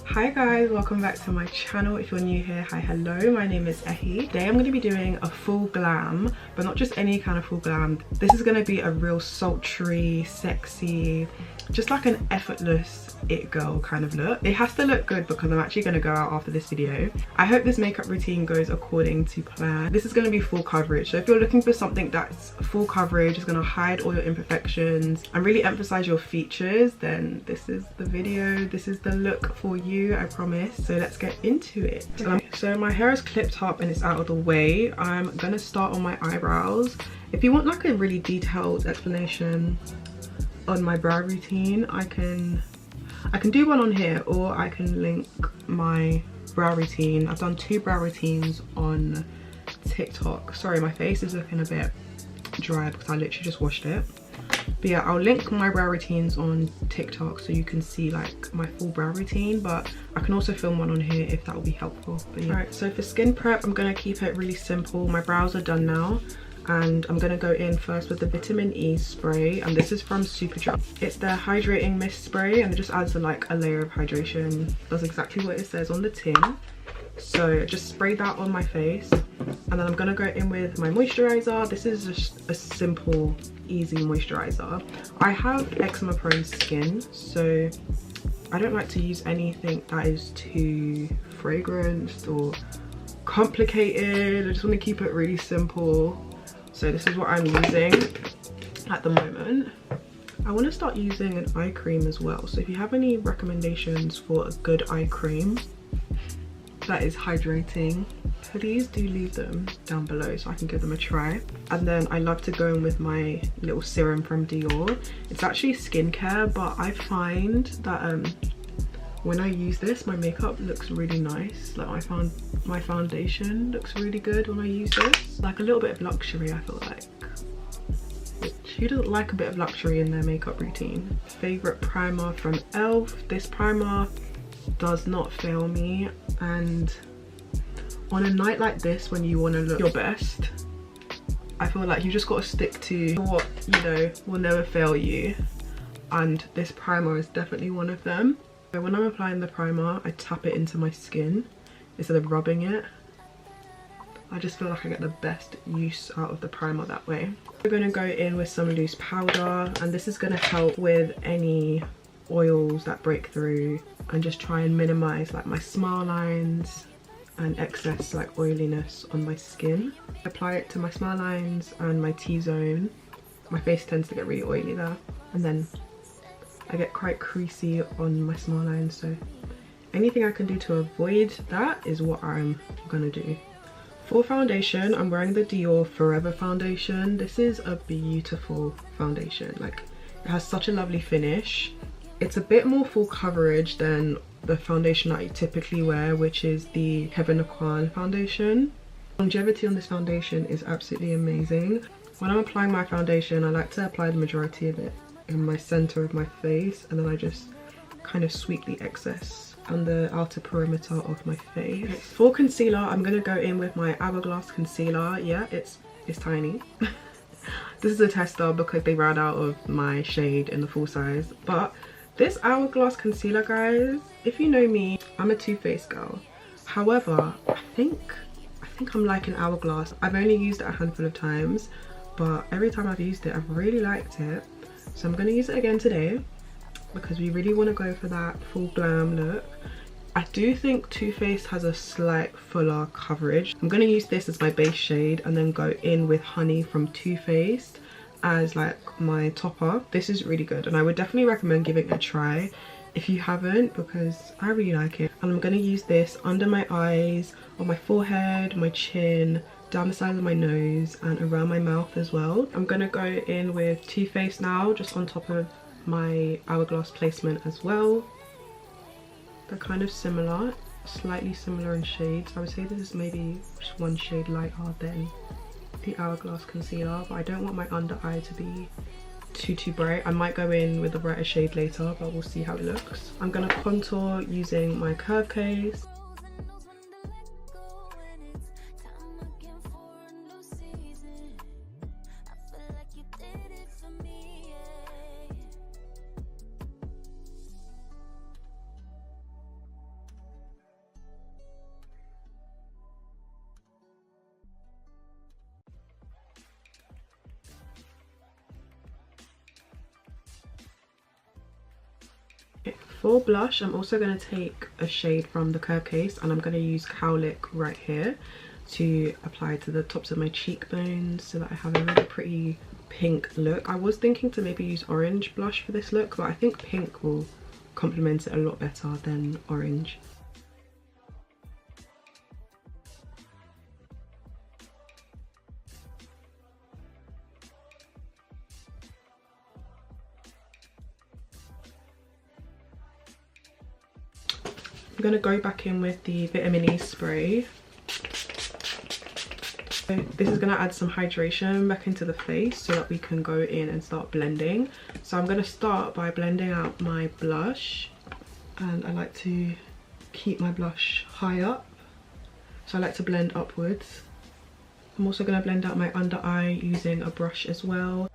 Hi guys, welcome back to my channel. If you're new here, hi, hello, my name is Ehi. Today I'm going to be doing a full glam, but not just any kind of full glam. This is going to be a real sultry, sexy, just like an effortless it girl kind of look. It has to look good because I'm actually going to go out after this video. I hope this makeup routine goes according to plan. This is going to be full coverage, so if you're looking for something that's full coverage, is going to hide all your imperfections and really emphasize your features, then this is the video, this is the look for you, I promise. So let's get into it. So my hair is clipped up and it's out of the way. I'm gonna start on my eyebrows. If you want like a really detailed explanation on my brow routine, I can do one on here, or I can link my brow routine. I've done 2 brow routines on TikTok. Sorry, my face is looking a bit dry because I literally just washed it. But yeah, I'll link my brow routines on TikTok so you can see like my full brow routine, but I can also film one on here if that will be helpful. But yeah. Alright, so for skin prep, I'm going to keep it really simple. My brows are done now, and I'm going to go in first with the vitamin E spray, and this is from Superdry. It's their hydrating mist spray, and it just adds like a layer of hydration. Does exactly what it says on the tin. So just spray that on my face, and then I'm going to go in with my moisturizer. This is just a simple, easy moisturizer. I have eczema prone skin, so I don't like to use anything that is too fragranced or complicated. I just want to keep it really simple. So this is what I'm using at the moment. I want to start using an eye cream as well, so if you have any recommendations for a good eye cream that is hydrating, please do leave them down below so I can give them a try. And then I love to go in with my little serum from Dior. It's actually skincare, but I find that when I use this, my makeup looks really nice. Like my foundation looks really good when I use this. Like a little bit of luxury, I feel like. Who doesn't like a bit of luxury in their makeup routine? Favorite primer from ELF. This primer does not fail me, and on a night like this when you want to look your best, I feel like you just got to stick to what you know will never fail you, and this primer is definitely one of them. So when I'm applying the primer, I tap it into my skin instead of rubbing it. I just feel like I get the best use out of the primer that way. We're going to go in with some loose powder, and this is going to help with any oils that break through and just try and minimize like my smile lines and excess like oiliness on my skin. Apply it to my smile lines and my T-zone. My face tends to get really oily there, and then I get quite creasy on my smile lines, so anything I can do to avoid that is what I'm gonna do. For foundation, I'm wearing the Dior Forever foundation. This is a beautiful foundation. Like, it has such a lovely finish. It's a bit more full coverage than the foundation that I typically wear, which is the Heaven Aquan foundation. Longevity on this foundation is absolutely amazing. When I'm applying my foundation, I like to apply the majority of it in my center of my face, and then I just kind of sweep the excess on the outer perimeter of my face. For concealer, I'm going to go in with my Hourglass concealer. Yeah, it's tiny. This is a tester because they ran out of my shade in the full size, but this Hourglass concealer, guys, if you know me, I'm a Too Faced girl. However, I think I'm liking Hourglass. I've only used it a handful of times, but every time I've used it, I've really liked it. So I'm going to use it again today because we really want to go for that full glam look. I do think Too Faced has a slight fuller coverage. I'm going to use this as my base shade and then go in with Honey from Too Faced as like my topper. This is really good, and I would definitely recommend giving it a try if you haven't, because I really like it. And I'm going to use this under my eyes, on my forehead, my chin, down the side of my nose, and around my mouth as well. I'm going to go in with Too Faced now, just on top of my Hourglass placement as well. They're kind of similar, slightly similar in shades. I would say this is maybe just one shade lighter than the Hourglass concealer, but I don't want my under eye to be too bright. I might go in with a brighter shade later, but we'll see how it looks. I'm gonna contour using my curve case. For blush, I'm also going to take a shade from the curve case, and I'm going to use Cowlick right here to apply to the tops of my cheekbones so that I have a really pretty pink look. I was thinking to maybe use orange blush for this look, but I think pink will complement it a lot better than orange. I'm going to go back in with the vitamin E spray. So this is going to add some hydration back into the face so that we can go in and start blending. So I'm going to start by blending out my blush, and I like to keep my blush high up, so I like to blend upwards. I'm also going to blend out my under eye using a brush as well.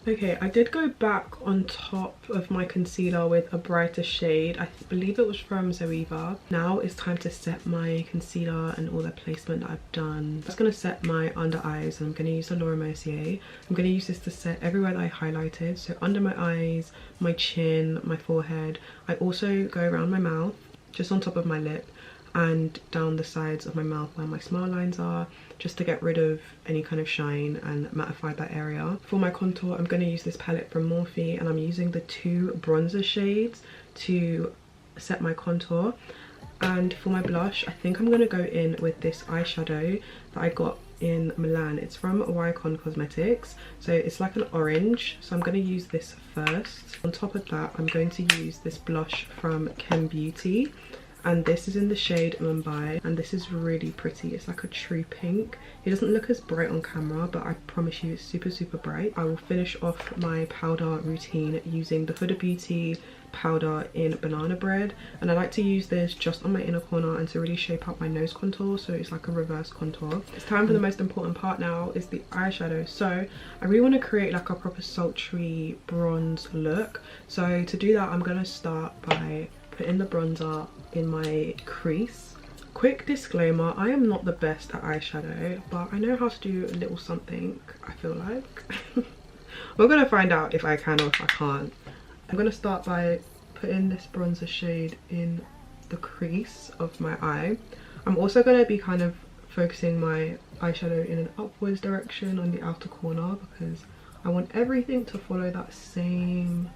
Okay, I did go back on top of my concealer with a brighter shade. I believe it was from Zoeva. Now it's time to set my concealer and all the placement that I've done. I'm just going to set my under eyes, and I'm going to use the Laura Mercier. I'm going to use this to set everywhere that I highlighted. So under my eyes, my chin, my forehead. I also go around my mouth, just on top of my lip, and down the sides of my mouth where my smile lines are, just to get rid of any kind of shine and mattify that area. For my contour, I'm going to use this palette from Morphe, and I'm using the two bronzer shades to set my contour. And for my blush, I think I'm going to go in with this eyeshadow that I got in Milan. It's from Wycon Cosmetics, so it's like an orange, so I'm going to use this first. On top of that, I'm going to use this blush from Chem Beauty, and this is in the shade Mumbai, and this is really pretty. It's like a true pink. It doesn't look as bright on camera, but I promise you it's super bright. I will finish off my powder routine using the Huda Beauty powder in Banana Bread, and I like to use this just on my inner corner and to really shape up my nose contour, so it's like a reverse contour. It's time for the most important part now, is the eyeshadow. So I really want to create like a proper sultry bronze look. So to do that, I'm going to start by putting the bronzer in my crease. Quick disclaimer, I am not the best at eyeshadow, but I know how to do a little something, I feel like. We're gonna find out if I can or if I can't. I'm gonna start by putting this bronzer shade in the crease of my eye. I'm also gonna be kind of focusing my eyeshadow in an upwards direction on the outer corner, because I want everything to follow that same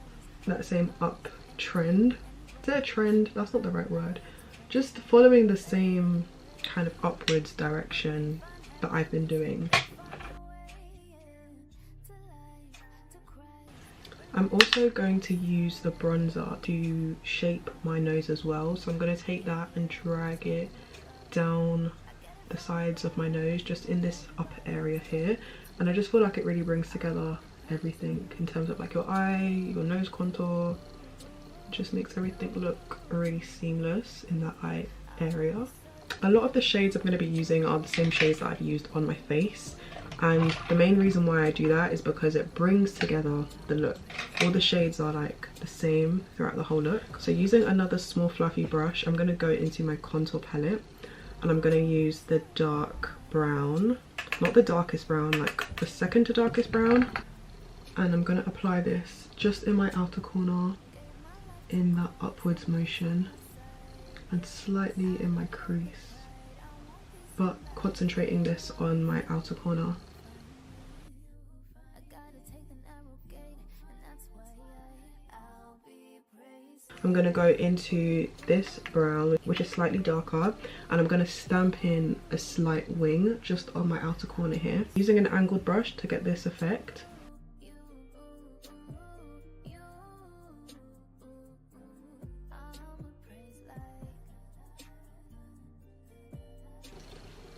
up trend. Is it a trend? That's not the right word. Just following the same kind of upwards direction that I've been doing. I'm also going to use the bronzer to shape my nose as well. So I'm going to take that and drag it down the sides of my nose, just in this upper area here. And I just feel like it really brings together everything in terms of like your eye, your nose contour. Just makes everything look really seamless in that eye area. A lot of the shades I'm going to be using are the same shades that I've used on my face, and the main reason why I do that is because it brings together the look. All the shades are like the same throughout the whole look. So using another small fluffy brush, I'm going to go into my contour palette, and I'm going to use the dark brown, not the darkest brown, like the second to darkest brown, and I'm going to apply this just in my outer corner in that upwards motion. and slightly in my crease, but concentrating this on my outer corner. I'm going to go into this brown, which is slightly darker, and I'm going to stamp in a slight wing just on my outer corner here, using an angled brush to get this effect.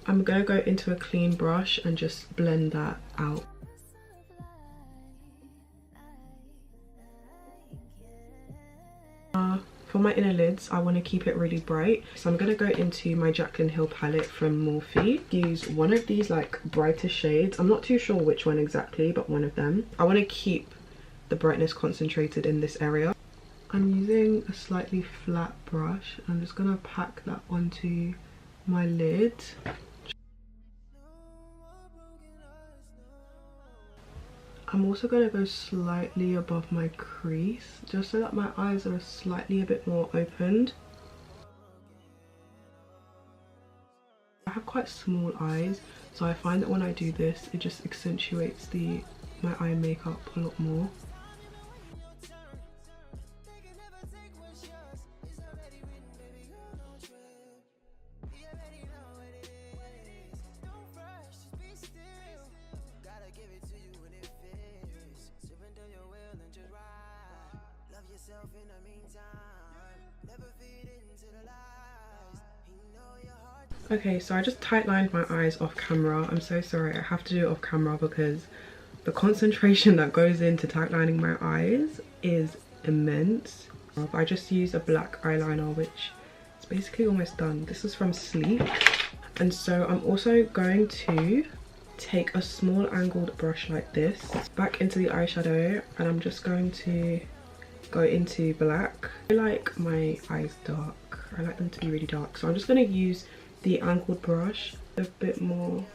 I'm going to go into a clean brush and just blend that out. For my inner lids, I want to keep it really bright, so I'm going to go into my Jaclyn Hill palette from Morphe. Use one of these like brighter shades. I'm not too sure which one exactly, but one of them. I want to keep the brightness concentrated in this area. I'm using a slightly flat brush. I'm just going to pack that onto my lid. I'm also going to go slightly above my crease, just so that my eyes are slightly a bit more opened. I have quite small eyes, so I find that when I do this, it just accentuates my eye makeup a lot more. Okay, so I just tight lined my eyes off camera. I'm so sorry, I have to do it off camera because the concentration that goes into tight lining my eyes is immense. I just used a black eyeliner, which is basically almost done. This is from Sleep. And so I'm also going to take a small angled brush like this back into the eyeshadow, and I'm just going to go into black. I like my eyes dark. I like them to be really dark, so I'm just going to use the angled brush, a bit more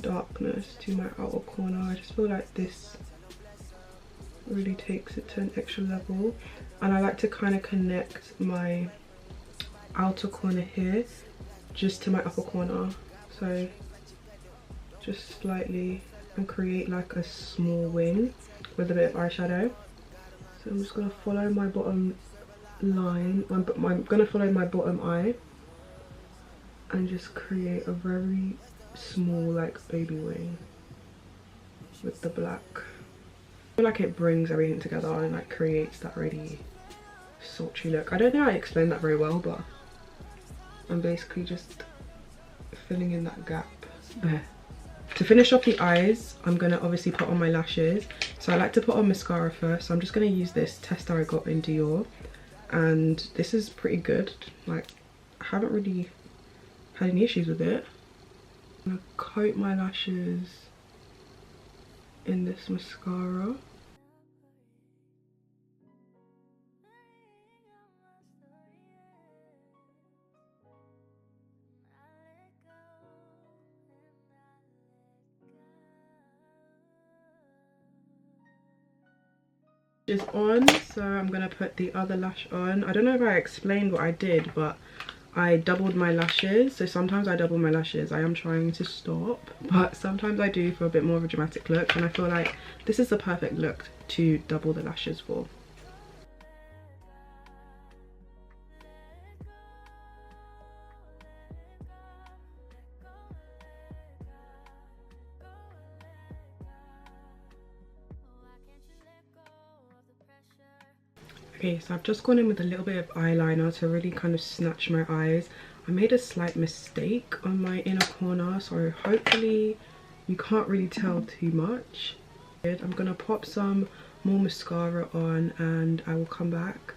darkness to my outer corner. I just feel like this really takes it to an extra level, and I like to kind of connect my outer corner here just to my upper corner, so just slightly, and create like a small wing with a bit of eyeshadow. So I'm just going to follow my bottom line, I'm going to follow my bottom eye and just create a very small like baby wing with the black. I feel like it brings everything together and like creates that really sultry look. I don't think I explained that very well, but I'm basically just filling in that gap there. To finish off the eyes, I'm going to obviously put on my lashes. So I like to put on mascara first, so I'm just going to use this tester I got in Dior, and this is pretty good. Like, I haven't really had any issues with it. I'm gonna coat my lashes in this mascara. Is on, so I'm gonna put the other lash on. I don't know if I explained what I did, but I doubled my lashes. So sometimes I double my lashes. I am trying to stop, but sometimes I do for a bit more of a dramatic look, and I feel like this is the perfect look to double the lashes for. Okay, so I've just gone in with a little bit of eyeliner to really kind of snatch my eyes. I made a slight mistake on my inner corner, so hopefully you can't really tell too much. I'm gonna pop some more mascara on and I will come back.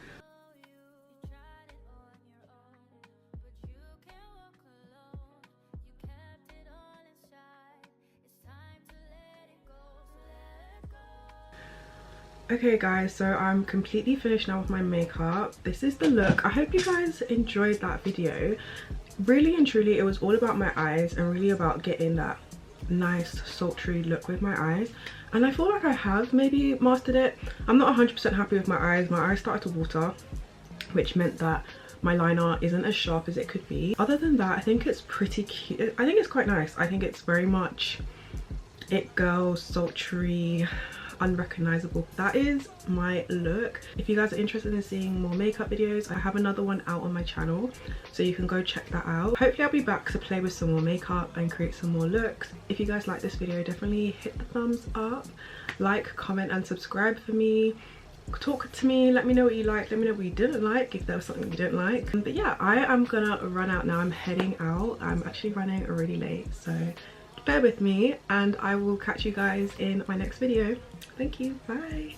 Okay guys, so I'm completely finished now with my makeup. This is the look. I hope you guys enjoyed that video. Really and truly, it was all about my eyes and really about getting that nice sultry look with my eyes, and I feel like I have maybe mastered it. I'm not 100% happy with my eyes. My eyes started to water, which meant that my liner isn't as sharp as it could be. Other than that, I think it's pretty cute. I think it's quite nice. I think it's very much it girl, sultry, unrecognizable. That is my look. If you guys are interested in seeing more makeup videos, I have another one out on my channel, so you can go check that out. Hopefully I'll be back to play with some more makeup and create some more looks. If you guys like this video, definitely hit the thumbs up, like, comment and subscribe for me. Talk to me, let me know what you liked, let me know what you didn't like, if there was something you didn't like. But yeah, I am gonna run out now. I'm heading out. I'm actually running really late, so bear with me, and I will catch you guys in my next video. Thank you, bye.